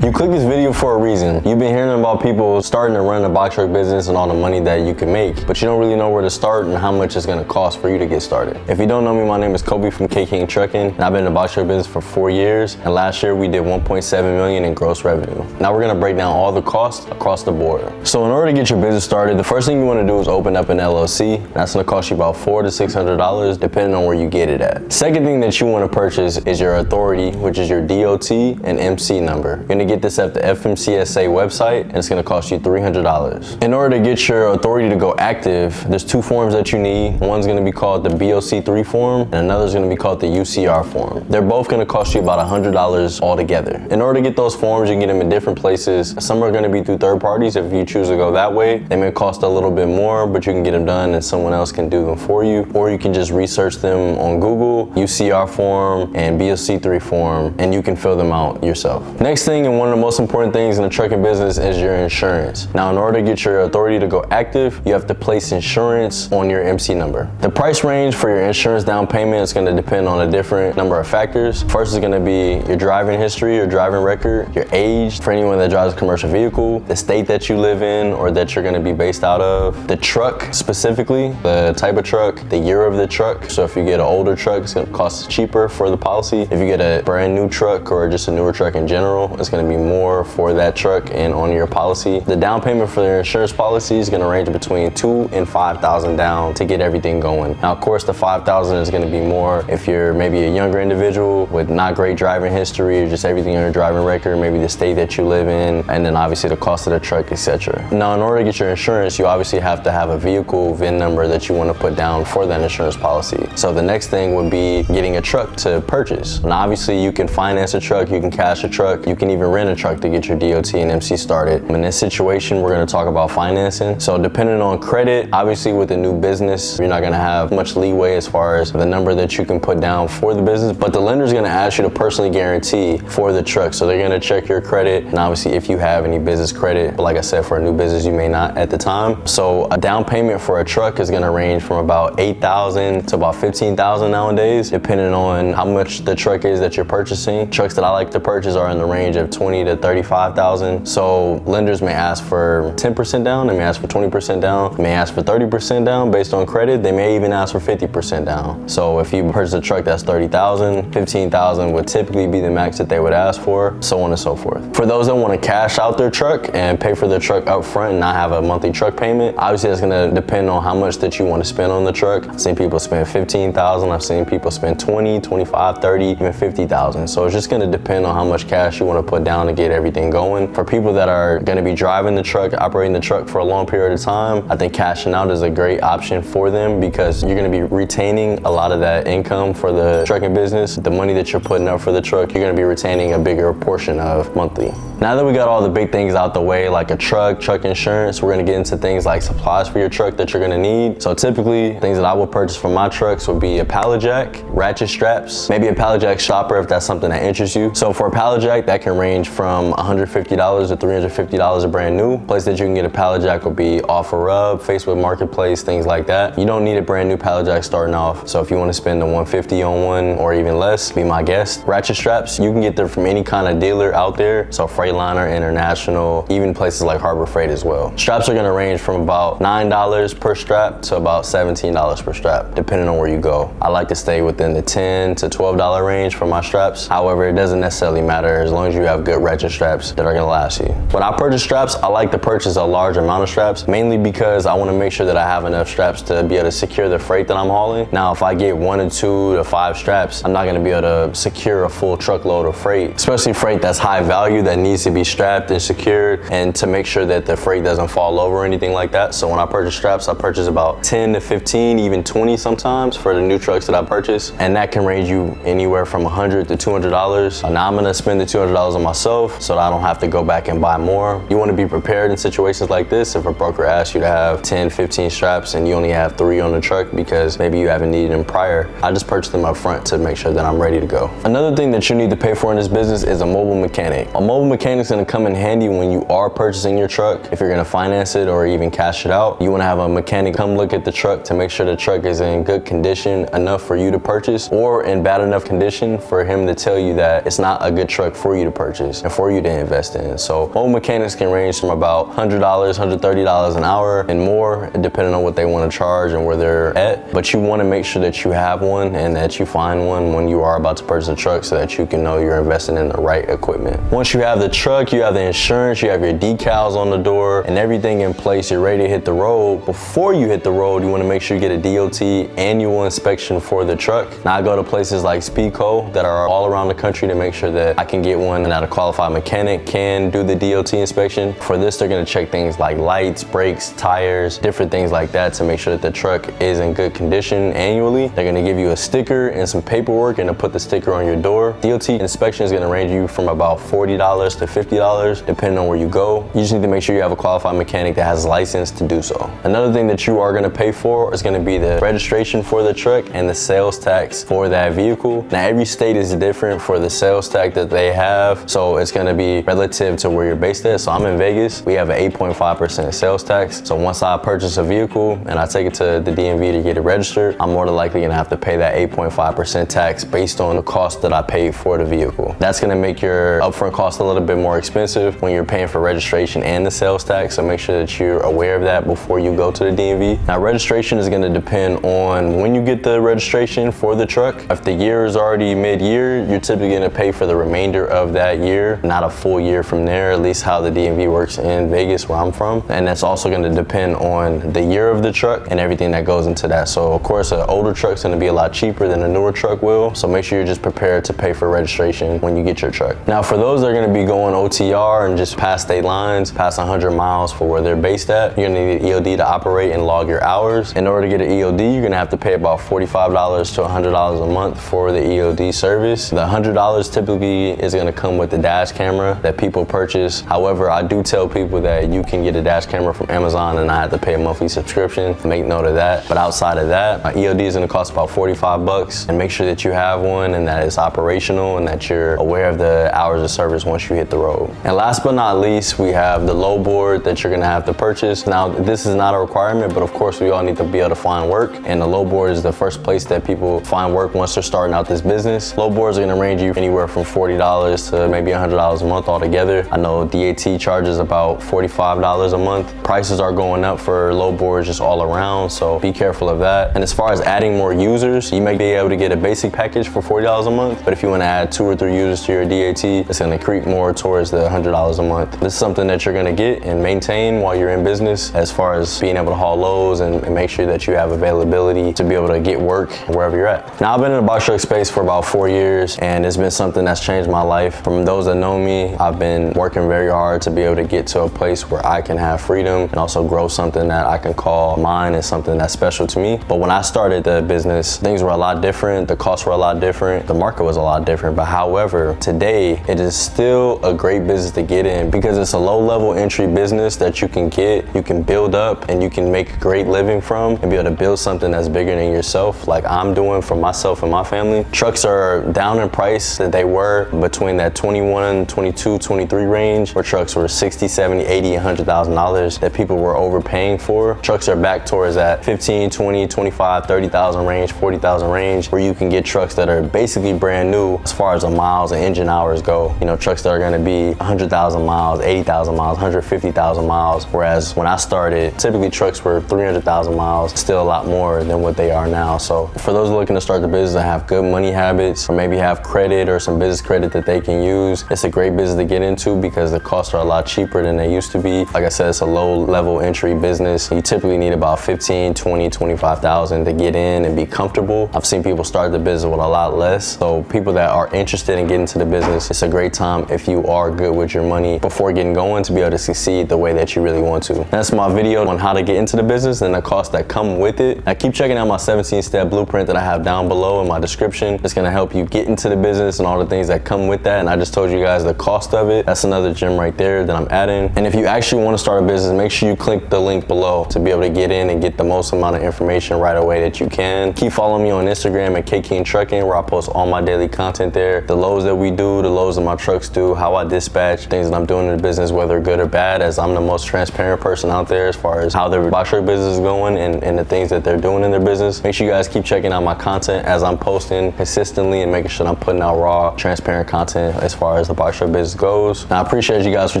You clicked this video for a reason. You've been hearing about people starting to run a box truck business and all the money that you can make, but you don't really know where to start and how much it's gonna cost for you to get started. If you don't know me, my name is Kobe from K King Trucking, and I've been in the box truck business for 4 years, and last year we did 1.7 million in gross revenue. Now we're gonna break down all the costs across the board. So in order to get your business started, the first thing you wanna do is open up an LLC. That's gonna cost you about $400 to $600, depending on where you get it at. Second thing that you wanna purchase is your authority, which is your DOT and MC number. You're gonna get this at the FMCSA website, and it's gonna cost you $300. In order to get your authority to go active, there's 2 forms that you need. One's gonna be called the BOC3 form, and another's gonna be called the UCR form. They're both gonna cost you about $100 altogether. In order to get those forms, you can get them in different places. Some are gonna be through third parties. If you choose to go that way, they may cost a little bit more, but you can get them done and someone else can do them for you. Or you can just research them on Google, UCR form and BOC3 form, and you can fill them out yourself. Next thing, and one of the most important things in the trucking business, is your insurance. Now, in order to get your authority to go active, you have to place insurance on your MC number. The price range for your insurance down payment is going to depend on a different number of factors. First is going to be your driving history, your driving record, your age, for anyone that drives a commercial vehicle, the state that you live in or that you're going to be based out of, the truck specifically, the type of truck, the year of the truck. So if you get an older truck, it's going to cost cheaper for the policy. If you get a brand new truck or just a newer truck in general, it's going to be more for that truck and on your policy. The down payment for their insurance policy is going to range between $2,000 and $5,000 down to get everything going. Now, of course, the $5,000 is going to be more if you're maybe a younger individual with not great driving history or just everything on your driving record, maybe the state that you live in, and then obviously the cost of the truck, etc. Now, in order to get your insurance, you obviously have to have a vehicle VIN number that you want to put down for that insurance policy. So the next thing would be getting a truck to purchase. Now, obviously, you can finance a truck, you can cash a truck, you can even rent a truck to get your DOT and MC started. In this situation, we're going to talk about financing. So depending on credit, obviously with a new business, you're not going to have much leeway as far as the number that you can put down for the business, but the lender is going to ask you to personally guarantee for the truck. So they're going to check your credit, and obviously if you have any business credit, but like I said, for a new business, you may not at the time. So a down payment for a truck is going to range from about $8,000 to about $15,000 nowadays, depending on how much the truck is that you're purchasing. Trucks that I like to purchase are in the range of $20,000 to $35,000. So lenders may ask for 10% down, they may ask for 20% down, they may ask for 30% down based on credit, they may even ask for 50% down. So if you purchase a truck that's $30,000, $15,000 would typically be the max that they would ask for, so on and so forth. For those that want to cash out their truck and pay for their truck up front and not have a monthly truck payment, obviously that's going to depend on how much that you want to spend on the truck. I've seen people spend $15,000, I've seen people spend $20,000, $25,000, $30,000, even $50,000. So it's just going to depend on how much cash you want to put down to get everything going. For people that are going to be driving the truck, operating the truck for a long period of time, I think cashing out is a great option for them because you're going to be retaining a lot of that income for the trucking business. The money that you're putting up for the truck, you're going to be retaining a bigger portion of monthly. Now that we got all the big things out the way, like a truck insurance, we're going to get into things like supplies for your truck that you're going to need. So typically, things that I would purchase for my trucks would be a pallet jack, ratchet straps, maybe a pallet jack shopper if that's something that interests you. So for a pallet jack, that can range from $150 to $350 a brand new. Place that you can get a pallet jack would be OfferUp, Facebook Marketplace, things like that. You don't need a brand new pallet jack starting off. So if you want to spend the $150 on one or even less, be my guest. Ratchet straps, you can get them from any kind of dealer out there. So Freightliner, International, even places like Harbor Freight as well. Straps are going to range from about $9 per strap to about $17 per strap, depending on where you go. I like to stay within the $10 to $12 range for my straps. However, it doesn't necessarily matter as long as you have good ratchet straps that are going to last you. When I purchase straps, I like to purchase a large amount of straps, mainly because I want to make sure that I have enough straps to be able to secure the freight that I'm hauling. Now, if I get 1 to 2 to 5 straps, I'm not going to be able to secure a full truckload of freight, especially freight that's high value that needs to be strapped and secured, and to make sure that the freight doesn't fall over or anything like that. So when I purchase straps, I purchase about 10 to 15, even 20 sometimes for the new trucks that I purchase, and that can range you anywhere from $100 to $200. Now I'm going to spend the $200 on myself so that I don't have to go back and buy more. You want to be prepared in situations like this. If a broker asks you to have 10, 15 straps and you only have 3 on the truck because maybe you haven't needed them prior, I just purchase them up front to make sure that I'm ready to go. Another thing that you need to pay for in this business is a mobile mechanic. A mobile mechanic is going to come in handy when you are purchasing your truck. If you're going to finance it or even cash it out, you want to have a mechanic come look at the truck to make sure the truck is in good condition enough for you to purchase, or in bad enough condition for him to tell you that it's not a good truck for you to purchase. service and for you to invest in. So mobile mechanics can range from about $100, $130 an hour and more, depending on what they want to charge and where they're at. But you want to make sure that you have one and that you find one when you are about to purchase a truck so that you can know you're investing in the right equipment. Once you have the truck, you have the insurance, you have your decals on the door and everything in place, you're ready to hit the road. Before you hit the road, you want to make sure you get a DOT annual inspection for the truck. Now I go to places like Speedco that are all around the country to make sure that I can get one and that a qualified mechanic can do the DOT inspection. For this, they're going to check things like lights, brakes, tires, different things like that to make sure that the truck is in good condition annually. They're going to give you a sticker and some paperwork and to put the sticker on your door. DOT inspection is going to range you from about $40 to $50 depending on where you go. You just need to make sure you have a qualified mechanic that has a license to do so. Another thing that you are going to pay for is going to be the registration for the truck and the sales tax for that vehicle. Now every state is different for the sales tax that they have, so it's going to be relative to where you're based at. So I'm in Vegas, we have an 8.5% sales tax. So once I purchase a vehicle and I take it to the DMV to get it registered, I'm more than likely going to have to pay that 8.5% tax based on the cost that I paid for the vehicle. That's going to make your upfront cost a little bit more expensive when you're paying for registration and the sales tax, so make sure that you're aware of that before you go to the DMV. Now registration is going to depend on when you get the registration for the truck. If the year is already mid-year, you're typically going to pay for the remainder of that year, not a full year from there, at least how the DMV works in Vegas where I'm from. And that's also going to depend on the year of the truck and everything that goes into that. So of course an older truck's going to be a lot cheaper than a newer truck will, so make sure you're just prepared to pay for registration when you get your truck. Now for those that are going to be going OTR and just past state lines, past 100 miles for where they're based at, you're going to need an EOD to operate and log your hours. In order to get an EOD, you're going to have to pay about $45 to $100 a month for the EOD service. The $100 typically is going to come with the dash camera that people purchase. However, I do tell people that you can get a dash camera from Amazon and I have to pay a monthly subscription. Make note of that. But outside of that, my EOD is going to cost about $45, and make sure that you have one and that it's operational and that you're aware of the hours of service once you hit the road. And last but not least, we have the load board that you're going to have to purchase. Now, this is not a requirement, but of course we all need to be able to find work, and the load board is the first place that people find work once they're starting out this business. Load boards are going to range you anywhere from $40 to maybe $100 a month altogether. I know DAT charges about $45 a month. Prices are going up for load boards just all around, so be careful of that. And as far as adding more users, you may be able to get a basic package for $40 a month, but if you want to add 2 or 3 users to your DAT, it's going to creep more towards the $100 a month. This is something that you're going to get and maintain while you're in business, as far as being able to haul loads and make sure that you have availability to be able to get work wherever you're at. Now, I've been in the box truck space for about 4 years, and it's been something that's changed my life. From those that know me, I've been working very hard to be able to get to a place where I can have freedom and also grow something that I can call mine and something that's special to me. But when I started the business, things were a lot different. The costs were a lot different. The market was a lot different. But however, today it is still a great business to get in because it's a low-level entry business that you can get, you can build up, and you can make a great living from and be able to build something that's bigger than yourself, like I'm doing for myself and my family. Trucks are down in price that they were between that 21, 22, 23 range, where trucks were 60, 70, 80, $100,000 that people were overpaying for. Trucks are back towards that 15, 20, 25, 30,000 range, 40,000 range, where you can get trucks that are basically brand new as far as the miles and engine hours go. You know, trucks that are going to be 100,000 miles, 80,000 miles, 150,000 miles, whereas when I started, typically trucks were 300,000 miles, still a lot more than what they are now. So for those looking to start the business and have good money habits, or maybe have credit or some business credit that they can use, it's a great business to get into because the costs are a lot cheaper than they used to be. Like I said, it's a low-level entry business. You typically need about 15, 20, 25,000 to get in and be comfortable. I've seen people start the business with a lot less. So people that are interested in getting into the business, it's a great time if you are good with your money before getting going to be able to succeed the way that you really want to. That's my video on how to get into the business and the costs that come with it. Now keep checking out my 17-step blueprint that I have down below in my description. It's gonna help you get into the business and all the things that come with that. And I just told you guys the cost of it. That's another gem right there that I'm adding. And if you actually want to start a business, make sure you click the link below to be able to get in and get the most amount of information right away that you can. Keep following me on Instagram at KKing Trucking, where I post all my daily content there. The loads that we do, the loads that my trucks do, how I dispatch, things that I'm doing in the business, whether good or bad, as I'm the most transparent person out there as far as how their box truck business is going and the things that they're doing in their business. Make sure you guys keep checking out my content as I'm posting consistently and making sure I'm putting out raw, transparent content as far far as the box truck business goes. And I appreciate you guys for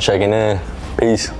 checking in. Peace.